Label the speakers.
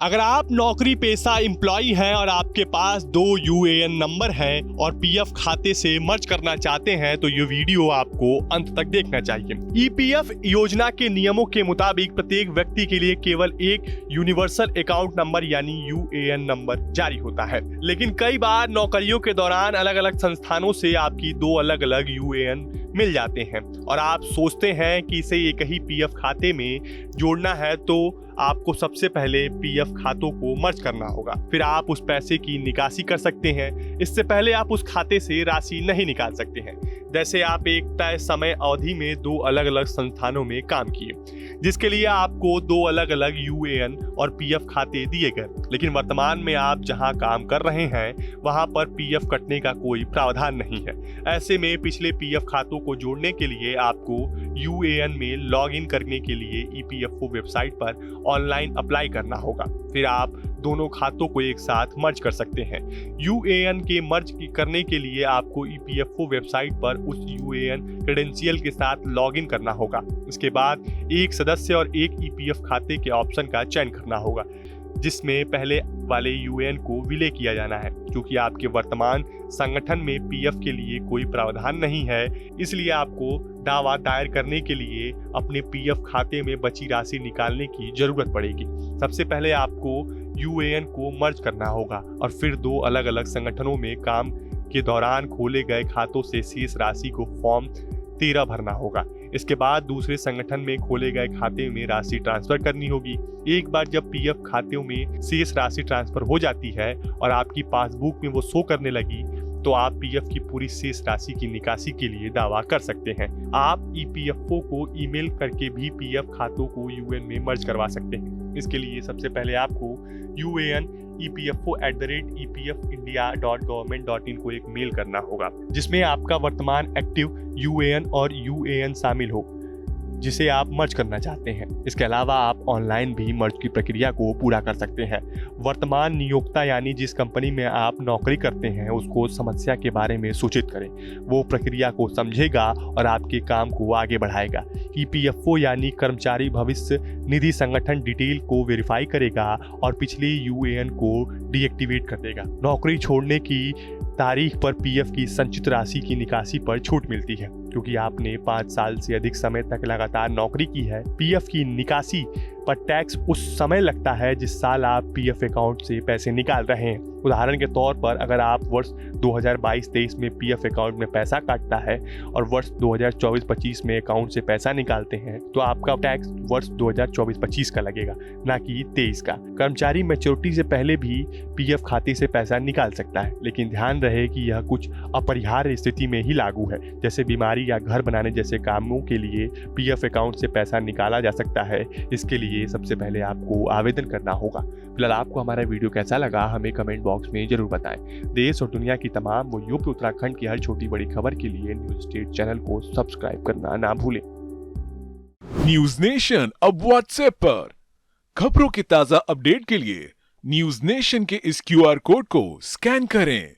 Speaker 1: अगर आप नौकरी पेशा एम्प्लॉय हैं और आपके पास 2 यूएएन नंबर है और पीएफ खाते से मर्ज करना चाहते हैं तो ये वीडियो आपको अंत तक देखना चाहिए। ईपीएफ योजना के नियमों के मुताबिक प्रत्येक व्यक्ति के लिए केवल एक यूनिवर्सल अकाउंट नंबर यानी यूएएन नंबर जारी होता है, लेकिन कई बार नौकरियों के दौरान अलग अलग संस्थानों से आपकी 2 अलग अलग यूएएन मिल जाते हैं और आप सोचते हैं कि इसे एक ही पीएफ खाते में जोड़ना है, तो आपको सबसे पहले पीएफ खातों को मर्ज करना होगा। फिर आप उस पैसे की निकासी कर सकते हैं। इससे पहले आप उस खाते से राशि नहीं निकाल सकते हैं। जैसे आप एक तय समय अवधि में 2 अलग अलग संस्थानों में काम किए, जिसके लिए आपको 2 अलग अलग यूएएन और पीएफ खाते दिए गए, लेकिन वर्तमान में आप जहां काम कर रहे हैं वहां पर पीएफ कटने का कोई प्रावधान नहीं है। ऐसे में पिछले पीएफ खातों को जोड़ने के लिए आपको यूएएन में लॉग इन करने के लिए ईपीएफओ वेबसाइट पर ऑनलाइन अप्लाई करना होगा। फिर आप दोनों खातों को एक साथ मर्ज कर सकते हैं। यूएएन के मर्ज करने के लिए आपको ईपीएफओ वेबसाइट पर उस यूएएन क्रेडेंशियल के साथ लॉगिन करना होगा। इसके बाद एक सदस्य और एक ईपीएफ खाते के ऑप्शन का चयन करना होगा, जिसमें पहले वाले यूएएन को विलय किया जाना है। क्योंकि आपके वर्तमान संगठन में पीएफ के लिए कोई प्रावधान नहीं है, इसलिए आपको दावा दायर करने के लिए अपने पीएफ खाते में बची राशि निकालने की जरूरत पड़ेगी। सबसे पहले आपको यूएएन को मर्ज करना होगा और फिर 2 अलग अलग संगठनों में काम के दौरान खोले गए खातों से शेष राशि को फॉर्म 13 भरना होगा। इसके बाद दूसरे संगठन में खोले गए खाते में राशि ट्रांसफर करनी होगी। एक बार जब पीएफ खाते में शेष राशि ट्रांसफर हो जाती है और आपकी पासबुक में वो शो करने लगी, तो आप पीएफ की पूरी शेष राशि की निकासी के लिए दावा कर सकते हैं। आप ईपीएफओ को ईमेल करके भी पीएफ खातों को यूएएन में मर्ज करवा सकते हैं। इसके लिए सबसे पहले आपको यूएएन epfo@epfindia.government.in को एक मेल करना होगा, जिसमें आपका वर्तमान एक्टिव यूएएन और यूएएन शामिल हो जिसे आप मर्ज करना चाहते हैं। इसके अलावा आप ऑनलाइन भी मर्ज की प्रक्रिया को पूरा कर सकते हैं। वर्तमान नियोक्ता यानी जिस कंपनी में आप नौकरी करते हैं उसको समस्या के बारे में सूचित करें। वो प्रक्रिया को समझेगा और आपके काम को आगे बढ़ाएगा। ईपीएफओ यानी कर्मचारी भविष्य निधि संगठन डिटेल को वेरीफाई करेगा और पिछले यूएएन को डीएक्टिवेट कर देगा। नौकरी छोड़ने की तारीख पर पीएफ की संचित राशि की निकासी पर छूट मिलती है। क्योंकि आपने 5 साल से अधिक समय तक लगातार नौकरी की है, पीएफ की निकासी पर टैक्स उस समय लगता है जिस साल आप पीएफ अकाउंट से पैसे निकाल रहे हैं। उदाहरण के तौर पर अगर आप वर्ष 2022-23 में पीएफ अकाउंट में पैसा काटता है और वर्ष 2024-25 में अकाउंट से पैसा निकालते हैं, तो आपका टैक्स वर्ष 2024-25 का लगेगा, ना कि 23 का। कर्मचारी मैच्योरिटी से पहले भी पीएफ खाते से पैसा निकाल सकता है, लेकिन ध्यान रहे कि यह कुछ अपरिहार्य स्थिति में ही लागू है। जैसे बीमारी या घर बनाने जैसे कामों के लिए पीएफ अकाउंट से पैसा निकाला जा सकता है। इसके लिए सबसे पहले आपको आवेदन करना होगा। फिलहाल आपको हमारा वीडियो कैसा लगा हमें कमेंट बॉक्स में जरूर बताएं। देश और दुनिया की तमाम वो यूपी उत्तराखंड की हर छोटी बड़ी खबर के लिए न्यूज स्टेट चैनल को सब्सक्राइब करना ना भूलें।
Speaker 2: न्यूज नेशन अब व्हाट्सएप पर खबरों के ताजा अपडेट के लिए न्यूज नेशन के इस क्यूआर कोड को स्कैन करें।